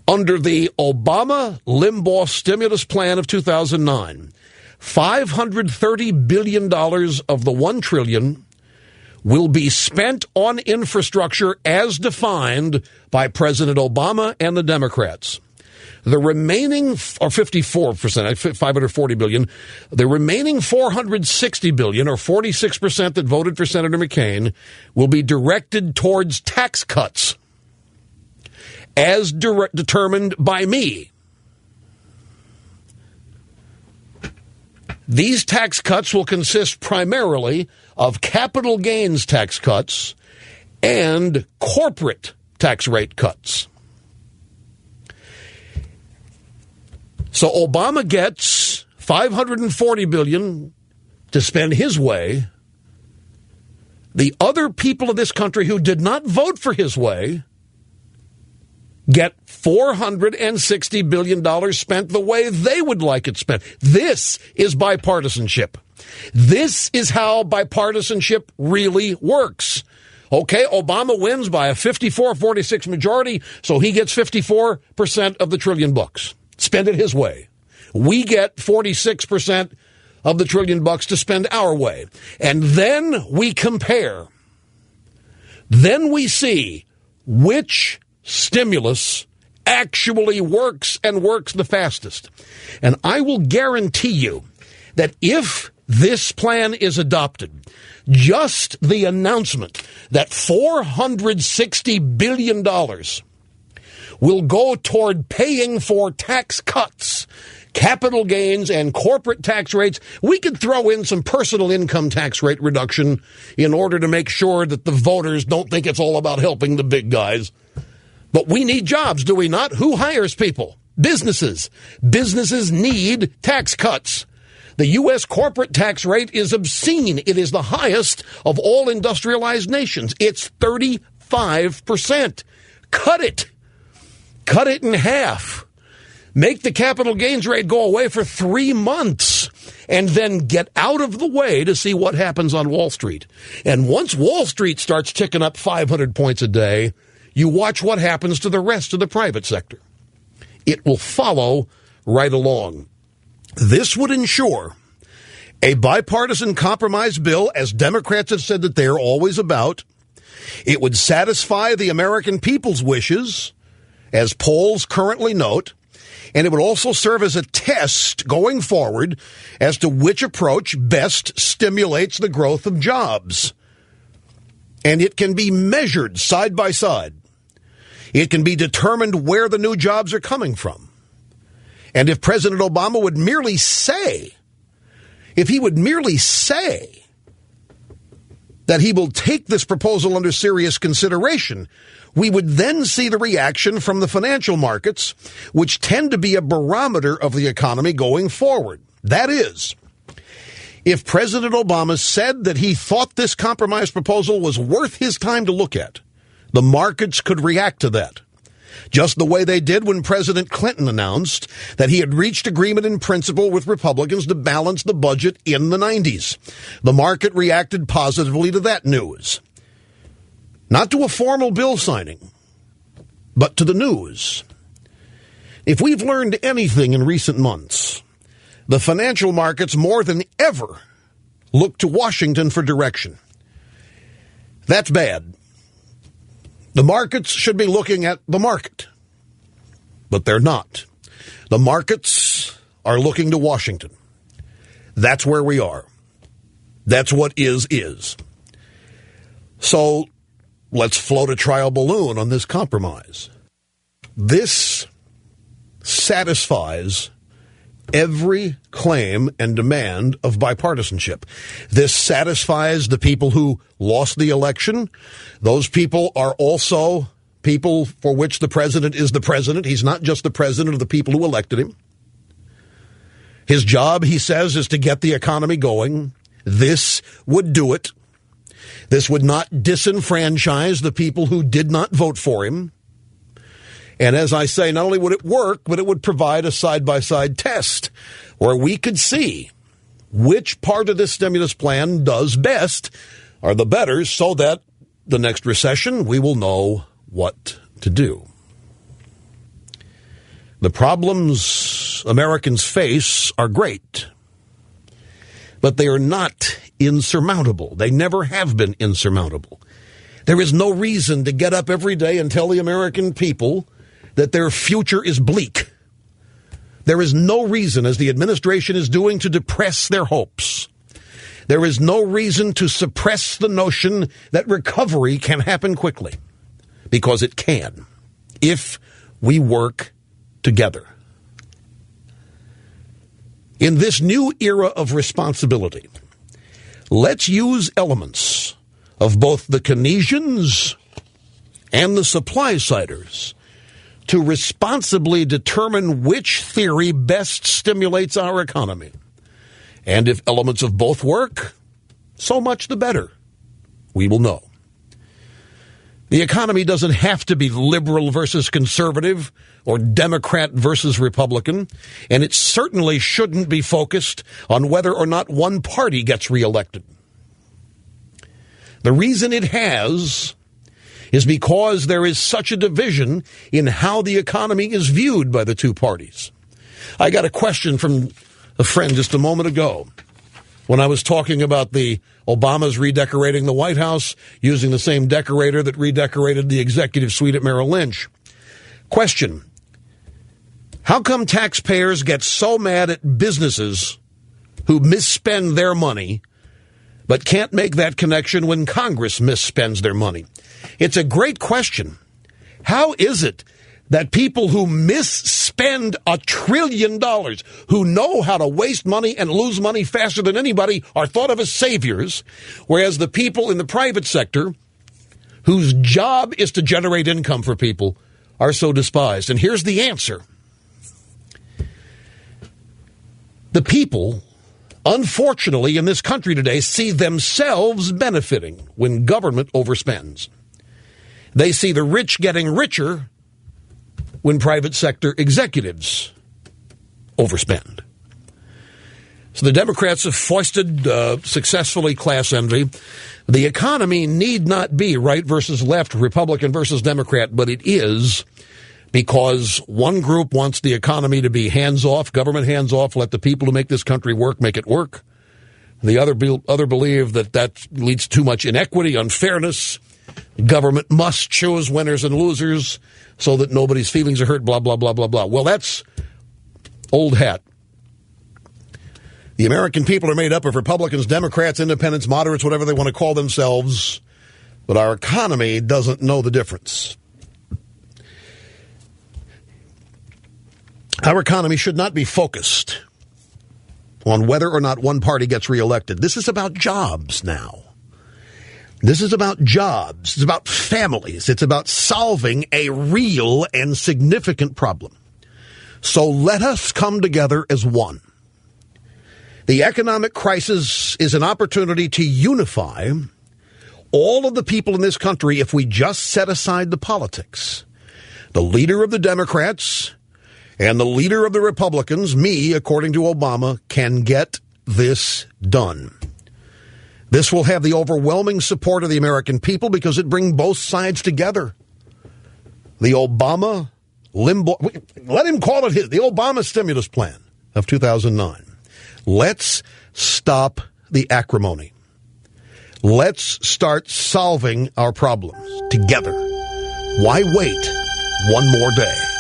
Under the Obama-Limbaugh stimulus plan of 2009, $530 billion of the $1 trillion will be spent on infrastructure as defined by President Obama and the Democrats. The remaining, or 54%, $540 billion, the remaining $460 billion, or 46% that voted for Senator McCain, will be directed towards tax cuts, as determined by me. These tax cuts will consist primarily of capital gains tax cuts and corporate tax rate cuts. So Obama gets $540 billion to spend his way. The other people of this country who did not vote for his way get $460 billion spent the way they would like it spent. This is bipartisanship. This is how bipartisanship really works. Okay, Obama wins by a 54-46 majority, so he gets 54% of the trillion bucks. Spend it his way. We get 46% of the trillion bucks to spend our way. And then we compare. Then we see which stimulus actually works and works the fastest. And I will guarantee you that if this plan is adopted, just the announcement that $460 billion will go toward paying for tax cuts, capital gains, and corporate tax rates. We could throw in some personal income tax rate reduction in order to make sure that the voters don't think it's all about helping the big guys. But we need jobs, do we not? Who hires people? Businesses. Businesses need tax cuts. The U.S. corporate tax rate is obscene. It is the highest of all industrialized nations. It's 35%. Cut it. Cut it in half. Make the capital gains rate go away for 3 months and then get out of the way to see what happens on Wall Street. And once Wall Street starts ticking up 500 points a day, you watch what happens to the rest of the private sector. It will follow right along. This would ensure a bipartisan compromise bill, as Democrats have said that they're always about. It would satisfy the American people's wishes, as polls currently note, and it would also serve as a test going forward as to which approach best stimulates the growth of jobs. And it can be measured side by side. It can be determined where the new jobs are coming from. And if President Obama would merely say, that he will take this proposal under serious consideration, we would then see the reaction from the financial markets, which tend to be a barometer of the economy going forward. That is, if President Obama said that he thought this compromise proposal was worth his time to look at, the markets could react to that, just the way they did when President Clinton announced that he had reached agreement in principle with Republicans to balance the budget in the 90s. The market reacted positively to that news. Not to a formal bill signing, but to the news. If we've learned anything in recent months, the financial markets more than ever look to Washington for direction. That's bad. The markets should be looking at the market, but they're not. The markets are looking to Washington. That's where we are. That's what is. So let's float a trial balloon on this compromise. This satisfies every claim and demand of bipartisanship. This satisfies the people who lost the election. Those people are also people for which the president is the president. He's not just the president of the people who elected him. His job, he says, is to get the economy going. This would do it. This would not disenfranchise the people who did not vote for him. And as I say, not only would it work, but it would provide a side-by-side test where we could see which part of this stimulus plan does best or the better, so that the next recession we will know what to do. The problems Americans face are great, but they are not insurmountable. They never have been insurmountable. There is no reason to get up every day and tell the American people that their future is bleak. There is no reason, as the administration is doing, to depress their hopes. There is no reason to suppress the notion that recovery can happen quickly, because it can, if we work together. In this new era of responsibility, let's use elements of both the Keynesians and the supply-siders to responsibly determine which theory best stimulates our economy. And if elements of both work, so much the better. We will know. The economy doesn't have to be liberal versus conservative or Democrat versus Republican, and it certainly shouldn't be focused on whether or not one party gets reelected. The reason it has is because there is such a division in how the economy is viewed by the two parties. I got a question from a friend just a moment ago when I was talking about the Obama's redecorating the White House using the same decorator that redecorated the executive suite at Merrill Lynch. Question: how come taxpayers get so mad at businesses who misspend their money but can't make that connection when Congress misspends their money? It's a great question. How is it that people who misspend $1 trillion, who know how to waste money and lose money faster than anybody, are thought of as saviors, whereas the people in the private sector, whose job is to generate income for people, are so despised? And here's the answer. The people, unfortunately, in this country today, see themselves benefiting when government overspends. They see the rich getting richer when private sector executives overspend. So the Democrats have foisted successfully class envy. The economy need not be right versus left, Republican versus Democrat, but it is, because one group wants the economy to be hands-off, government hands-off, let the people who make this country work make it work. The other believe that leads to too much inequity, unfairness. Government must choose winners and losers so that nobody's feelings are hurt, blah, blah, blah, blah, blah. Well, that's old hat. The American people are made up of Republicans, Democrats, independents, moderates, whatever they want to call themselves, but our economy doesn't know the difference. Our economy should not be focused on whether or not one party gets reelected. This is about jobs now. This is about jobs. It's about families. It's about solving a real and significant problem. So let us come together as one. The economic crisis is an opportunity to unify all of the people in this country if we just set aside the politics. The leader of the Democrats and the leader of the Republicans, me, according to Obama, can get this done. This will have the overwhelming support of the American people because it brings both sides together. The Obama, Limbaugh, let him call it his, the Obama stimulus plan of 2009. Let's stop the acrimony. Let's start solving our problems together. Why wait one more day?